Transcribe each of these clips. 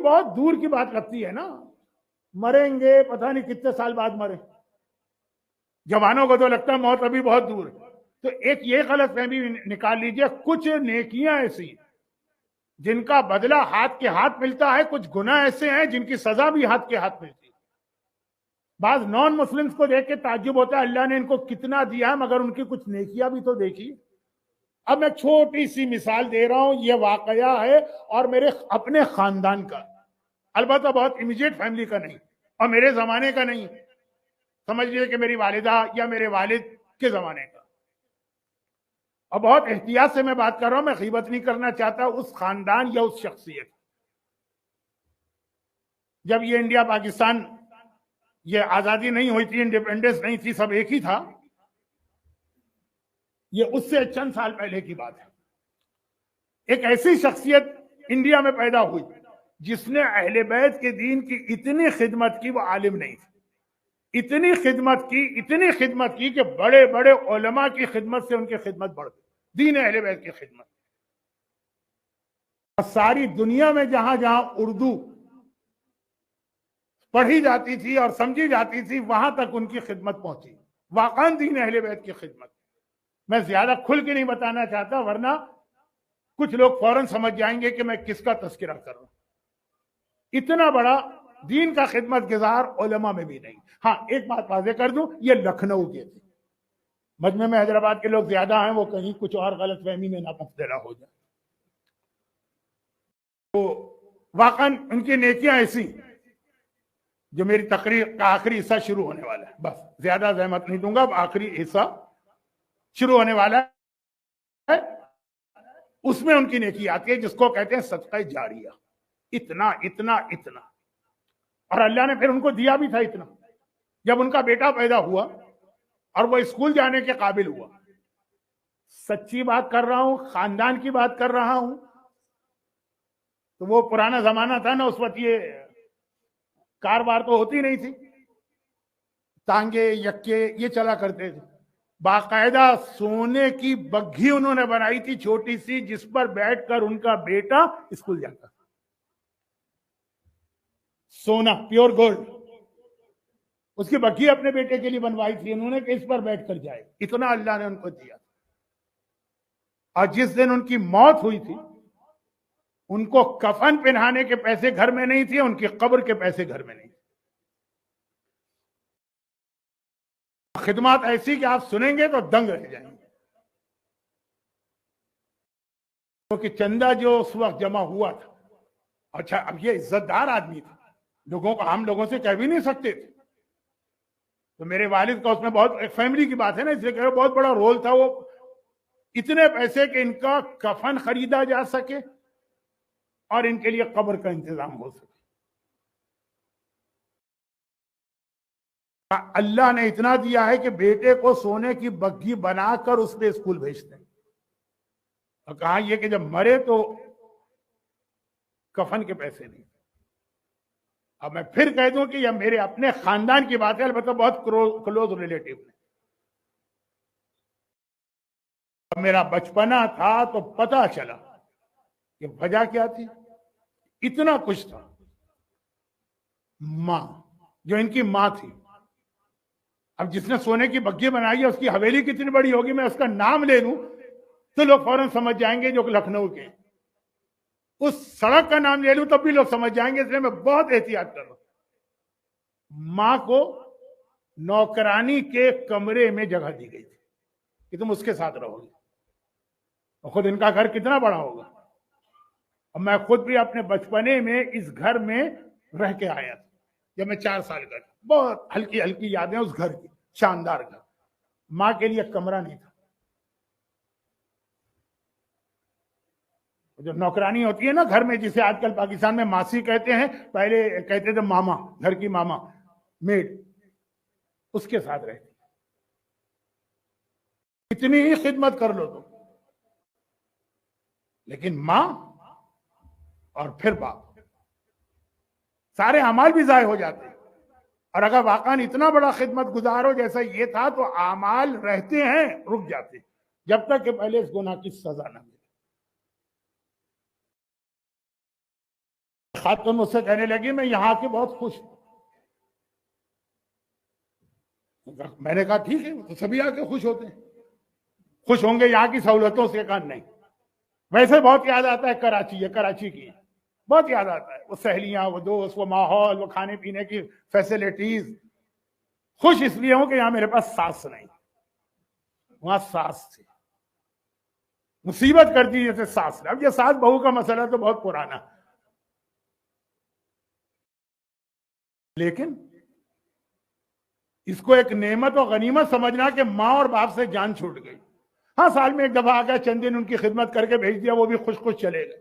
बहुत दूर की बात लगती है ना, मरेंगे पता नहीं कितने साल बाद मरे, जवानों को तो लगता है मौत अभी बहुत दूर है। तो एक ये गलत फहमी निकाल लीजिए, कुछ नेकियां ऐसी जिनका बदला हाथ के हाथ मिलता है, कुछ गुनाह ऐसे हैं जिनकी सजा भी हाथ के हाथ मिलती है। बाद नॉन मुस्लिम्स को देख के ताज्जुब होता है अल्लाह ने इनको कितना दिया है, मगर उनकी कुछ नेकियां भी तो देखी। अब मैं छोटी सी मिसाल दे रहा हूं, यह वाकया है और मेरे अपने खानदान का, अलबत्ता बहुत इमीडिएट फैमिली का नहीं और मेरे जमाने का नहीं, समझ लीजिए कि मेरी वालिदा या मेरे वालिद के जमाने का। और बहुत एहतियात से मैं बात कर रहा हूं, मैं गीबत नहीं करना चाहता उस खानदान या उस शख्सियत। जब ये इंडिया पाकिस्तान ये आजादी नहीं हुई थी, इंडिपेंडेंस नहीं थी, सब एक ही था, ये उससे चंद साल पहले की बात है। एक ऐसी शख्सियत इंडिया में पैदा हुई जिसने अहले बैत के दीन की इतनी खिदमत की, वो आलिम नहीं थी, इतनी खिदमत की कि बड़े बड़े उलमा की खिदमत से उनकी खिदमत बढ़ गई, दीन अहले बैत की खिदमत। और सारी दुनिया में जहां जहां उर्दू पढ़ी जाती थी और समझी जाती थी, वहां तक उनकी खिदमत पहुंची, वाकई दीन अहले बैत की खिदमत। मैं ज्यादा खुल के नहीं बताना चाहता, वरना कुछ लोग फौरन समझ जाएंगे कि मैं किसका तस्करा कर रहा हूं। इतना बड़ा दीन का खिदमत गुजार उलमा में भी नहीं। हाँ, एक बात वाज़ेह कर दूं, ये लखनऊ के थे। मजमे में हैदराबाद के लोग ज्यादा हैं, वो कहीं कुछ और गलत फहमी में ना मुब्तला हो जाए। तो वाकई उनकी नेकियां ऐसी, जो मेरी तकरीर का आखिरी हिस्सा शुरू होने वाला है, बस ज्यादा जहमत नहीं दूंगा, अब आखिरी हिस्सा शुरू होने वाला है, उसमें उनकी नेकी आती है जिसको कहते हैं सदका जारिया। इतना इतना इतना, और अल्लाह ने फिर उनको दिया भी था इतना। जब उनका बेटा पैदा हुआ और वो स्कूल जाने के काबिल हुआ, सच्ची बात कर रहा हूं, खानदान की बात कर रहा हूं, तो वो पुराना जमाना था ना, उस वक्त ये कार वार तो होती नहीं थी, तांगे यक्के ये चला करते थे। बाकायदा सोने की बग्घी उन्होंने बनाई थी छोटी सी, जिस पर बैठकर उनका बेटा स्कूल जाता। सोना, प्योर गोल्ड, उसकी बग्घी अपने बेटे के लिए बनवाई थी उन्होंने कि इस पर बैठकर जाए। इतना अल्लाह ने उनको दिया। और जिस दिन उनकी मौत हुई थी, उनको कफन पहनाने के पैसे घर में नहीं थे, उनकी कब्र के पैसे घर में नहीं थे। खिदमत ऐसी कि आप सुनेंगे तो दंग रह जाएंगे। क्योंकि तो चंदा जो उस वक्त जमा हुआ था, अच्छा अब ये इज्जतदार आदमी था, लोगों को हम लोगों से कह भी नहीं सकते थे, तो मेरे वालिद का उसमें बहुत, एक फैमिली की बात है ना, इसलिए कह रहे बहुत बड़ा रोल था। वो इतने पैसे कि इनका कफन खरीदा जा सके और इनके लिए कब्र का इंतजाम हो सके। अल्लाह ने इतना दिया है कि बेटे को सोने की बग्घी बनाकर उस पर स्कूल भेजते हैं। और कहा यह कि जब मरे तो कफन के पैसे नहीं। अब मैं फिर कह दूं कि यह मेरे अपने खानदान की बात है, अलबत्ता बहुत क्लोज रिलेटिव है। मेरा बचपना था तो पता चला कि वजह क्या थी। इतना कुछ था। मां, जो इनकी मां थी, अब जिसने सोने की बग्घी बनाई है उसकी हवेली कितनी बड़ी होगी, मैं उसका नाम ले लूं तो लोग फौरन समझ जाएंगे, जो लखनऊ के। उस सड़क का नाम ले लूं तब भी लोग समझ जाएंगे, इसलिए मैं बहुत एहतियात कर रहा हूं। मां को नौकरानी के कमरे में जगह दी गई थी कि तुम उसके साथ रहोगे। और खुद इनका घर कितना बड़ा होगा। और मैं खुद भी अपने बचपने में इस घर में रह के आया था जब मैं 4 साल का था। बहुत हल्की हल्की यादें उस घर की, शानदार घर। मां के लिए कमरा नहीं था। जो नौकरानी होती है ना घर में, जिसे आजकल पाकिस्तान में मासी कहते हैं, पहले कहते थे मामा, घर की मामा, मेड, उसके साथ रहती। इतनी ही खिदमत कर लो तो, लेकिन मां और फिर बाप, सारे अमाल भी जाय हो जाते हैं। और अगर वाकई इतना बड़ा खिदमत गुजार हो जैसा ये था, तो अमाल रहते हैं, रुक जाते हैं, जब तक कि पहले इस गुनाह की सजा न मिले। खातून मुझसे कहने लगी मैं यहाँ के बहुत खुश हूं। मैंने कहा ठीक है, तो सभी आके खुश होते हैं, खुश होंगे यहाँ की सहूलतों से। कहा नहीं, वैसे बहुत याद आता है कराची है, कराची की बहुत याद आता है, वो सहेलियां, वो दोस्त, वो माहौल, वो खाने पीने की फैसिलिटीज। खुश इसलिए हूं कि यहां मेरे पास सास नहीं, वहां सास थी, मुसीबत करती जैसे सास। अब ये सास बहू का मसला तो बहुत पुराना, लेकिन इसको एक नेमत और गनीमत समझना कि माँ और बाप से जान छूट गई। हाँ, साल में एक दफा आ गया, चंद दिन उनकी खिदमत करके भेज दिया, वो भी खुश खुश चले गए।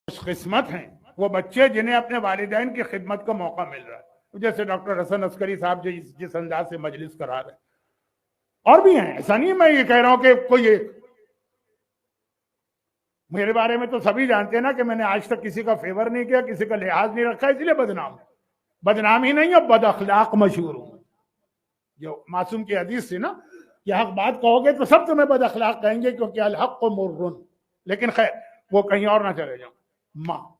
खुशकिस्मत हैं वो बच्चे जिन्हें अपने वालिदैन की खिदमत का मौका मिल रहा है, जैसे डॉक्टर हसन अस्करी साहब जो जिस अंदाज से मजलिस करा रहे, और भी हैं। ऐसा नहीं मैं ये कह रहा हूं कि कोई एक, मेरे बारे में तो सभी जानते हैं ना कि मैंने आज तक किसी का फेवर नहीं किया, किसी का लिहाज नहीं रखा, इसलिए बदनाम, बदनाम ही नहीं, अब बद अखलाक मशहूर हूं। जो मासूम की हदीस थी ना कि हक बात कहोगे तो सब तुम्हें बद अखलाक कहेंगे, क्योंकि अल हक मुर्रुन। लेकिन खैर, वो कहीं और ना चले जाओ। माँ